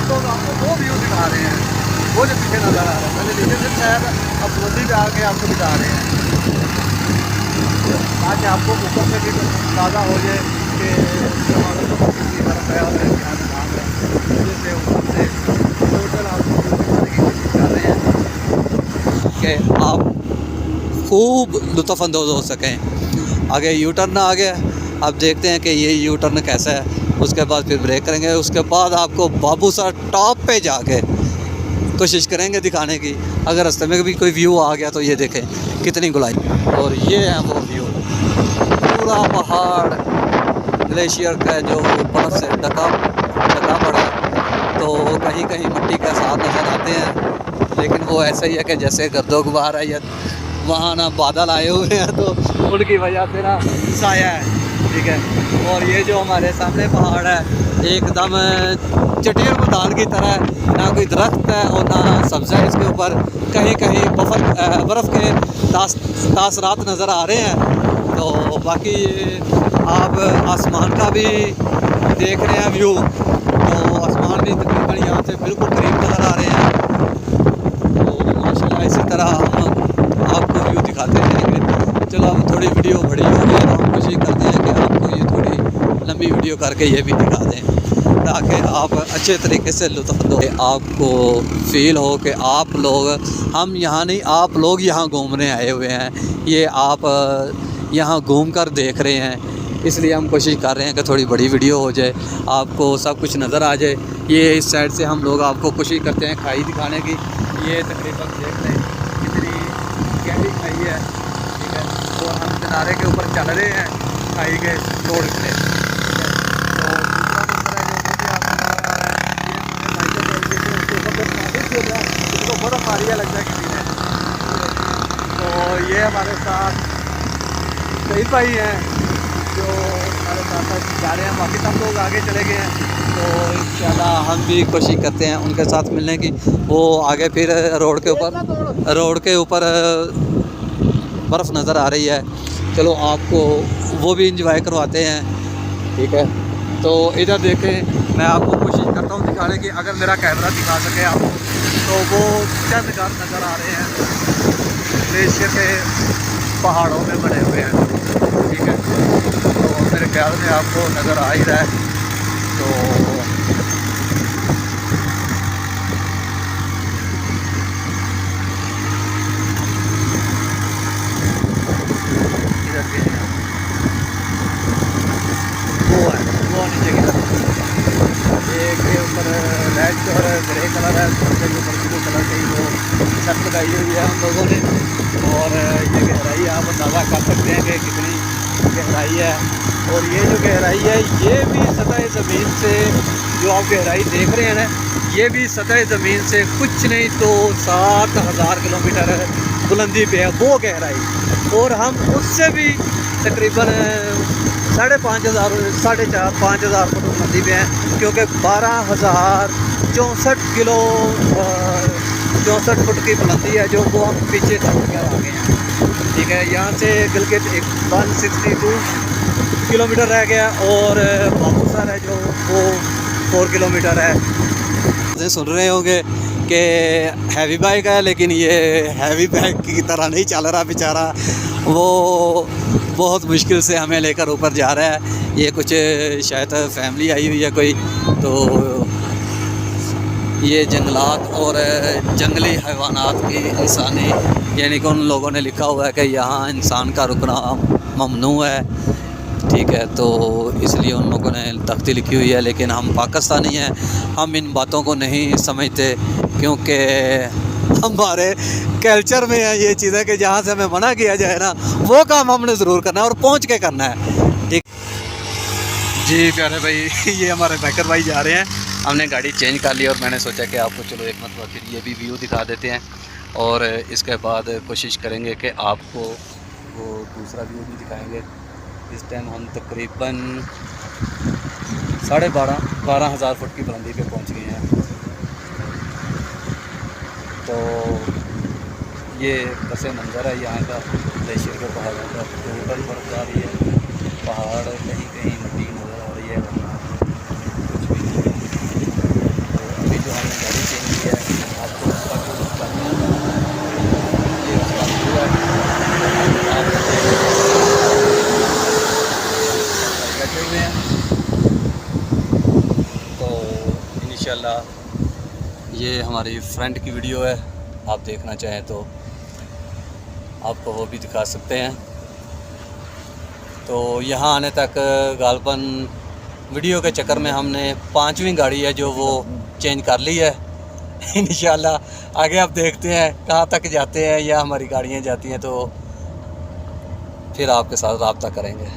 तो आपको वो व्यू दिखा रहे हैं, वो जो पीछे नज़र आ रहा है। पहले नीचे से शायद अब बुलंदी पे आके आपको दिखा रहे हैं, ताकि आपको ऊपर से भी अंदाज़ा हो जाए कि हमारे तो कितनी बर्फ है और क्या नाम है। जैसे ऊपर से टोटल आपको दिखाने की कोशिश कर रहे हैं कि आप खूब लुत्फ़अंदोज़ हो सकें। आगे यू टर्न आ गया, अब देखते हैं कि ये यू टर्न कैसा है। उसके बाद फिर ब्रेक करेंगे, उसके बाद आपको बाबूसर टॉप पे जाके कोशिश करेंगे दिखाने की। अगर रास्ते में भी कोई व्यू आ गया तो ये देखें कितनी गुलाई। और ये है वो व्यू, पूरा पहाड़ ग्लेशियर का जो बर्फ़ से ढका पड़ा है। तो कहीं कहीं मिट्टी के साथ नज़र आते हैं, लेकिन वो ऐसा ही है कि जैसे गर्दो गुबार है, या वहाँ ना बादल आए हुए हैं तो उनकी वजह से ना साया है, ठीक है। और ये जो हमारे सामने पहाड़ है एकदम चटियल मैदान की तरह है, ना कोई दरख्त है और ना सब्ज़ है इसके ऊपर। कहीं कहीं बर्फ़ के तासरात नज़र आ रहे हैं। तो बाकी आप आसमान का भी देख रहे हैं व्यू, तो आसमान भी तकरीबन यहाँ से बिल्कुल करीब नज़र आ रहे हैं। तो माशाल्लाह इसी तरह हम आपको व्यू दिखाते रहेंगे। चलो अब थोड़ी वीडियो बड़ी हो गई, तो हम कोशिश करते हैं कि आपको ये थोड़ी लंबी वीडियो करके ये भी दिखा दें, ताकि आप अच्छे तरीके से लुत्फ़ लो, आपको फ़ील हो कि आप लोग, हम यहाँ नहीं, आप लोग यहाँ घूमने आए हुए हैं, ये आप यहाँ घूम कर देख रहे हैं। इसलिए हम कोशिश कर रहे हैं कि थोड़ी बड़ी वीडियो हो जाए, आपको सब कुछ नज़र आ जाए। ये इस साइड से हम लोग आपको कोशिश करते हैं खाई दिखाने की। ये तकरीबन देख रहे हैं कितनी गहरी खाई है, ठीक है। और हम किनारे के ऊपर चल रहे हैं खाई के रोड पे। तो दूसरा बर्फ़ आ रही है लगता है किसी ने। तो ये हमारे साथ कई भाई हैं जो हमारे साथ जा रहे हैं, बाकी सब लोग आगे चले गए हैं। तो इंशाल्लाह हम भी कोशिश करते हैं उनके साथ मिलने की। वो आगे फिर रोड के ऊपर बर्फ़ नज़र आ रही है। चलो आपको वो भी इंजॉय करवाते हैं, ठीक है। तो इधर देखें, मैं आपको कोशिश करता हूँ दिखाने की, अगर मेरा कैमरा दिखा सके आपको। तो वो चंद घर नज़र आ रहे हैं ग्लेशियर के पहाड़ों में बने हुए हैं, ठीक है। तो मेरे ख्याल में आपको नज़र आ ही रहा है। तो इधर के वो नीचे की तरफ एक के ऊपर रेड और ग्रे कलर है, दूसरे के ऊपर ब्लू कलर की वो छत लगाई हुई है हम लोगों ने। और ये गहराई आप अंदाज़ा कर सकते हैं कि कितनी गहराई है। और ये जो गहराई है ये भी सतह ज़मीन से, जो आप गहराई देख रहे हैं ना, ये भी सतह ज़मीन से कुछ नहीं तो 7000 किलोमीटर बुलंदी पे है वो गहराई। और हम उससे भी तकरीबन 5,500 फुट बुलंदी पे हैं, क्योंकि 64 फुट की बुलंदी है जो वो हम पीछे चढ़ कर आ गए हैं, ठीक है। यहाँ से गिलगित 162 किलोमीटर रह गया और बाबूसर है जो वो 4 किलोमीटर है। सुन रहे होंगे कि हैवी बाइक है, लेकिन ये हैवी बाइक की तरह नहीं चल रहा बेचारा, वो बहुत मुश्किल से हमें लेकर ऊपर जा रहा है। ये कुछ शायद फैमिली आई हुई है कोई, तो ये जंगलात और जंगली हैवानात की इंसानी, यानी कि उन लोगों ने लिखा हुआ है कि यहाँ इंसान का रुकना ममनू है, ठीक है। तो इसलिए उन लोगों ने तख्ती लिखी हुई है, लेकिन हम पाकिस्तानी हैं, हम इन बातों को नहीं समझते, क्योंकि हमारे कल्चर में है ये चीज़ें कि जहाँ से हमें मना किया जाए ना, वो काम हमने ज़रूर करना है और पहुँच के करना है, ठीक। जी प्यारे भाई, ये हमारे बैकर भाई जा रहे हैं, हमने गाड़ी चेंज कर ली और मैंने सोचा कि आपको चलो एक मरतबा फिर ये भी व्यू दिखा देते हैं। और इसके बाद कोशिश करेंगे कि आपको वो दूसरा व्यू भी दिखाएंगे। इस टाइम हम तकरीबन 12,500 फुट की बुलंदी पे पहुंच गए हैं। तो ये बस मंज़र है यहाँ का ग्लेशियर के पहाड़ों का, टोटल बर्फबारी है, पहाड़ कहीं कहीं मिट्टी नज़र आ रही है, वरना कुछ भी नहीं। तो अभी अल्हम्दुलिल्लाह ये हमारी फ्रेंड की वीडियो है, आप देखना चाहें तो आपको वो भी दिखा सकते हैं। तो यहाँ आने तक गालबन वीडियो के चक्कर में हमने 5वीं गाड़ी है जो वो चेंज कर ली है। इंशाल्लाह आगे आप देखते हैं कहाँ तक जाते हैं या हमारी गाड़ियाँ जाती हैं तो फिर आपके साथ रब्ता करेंगे।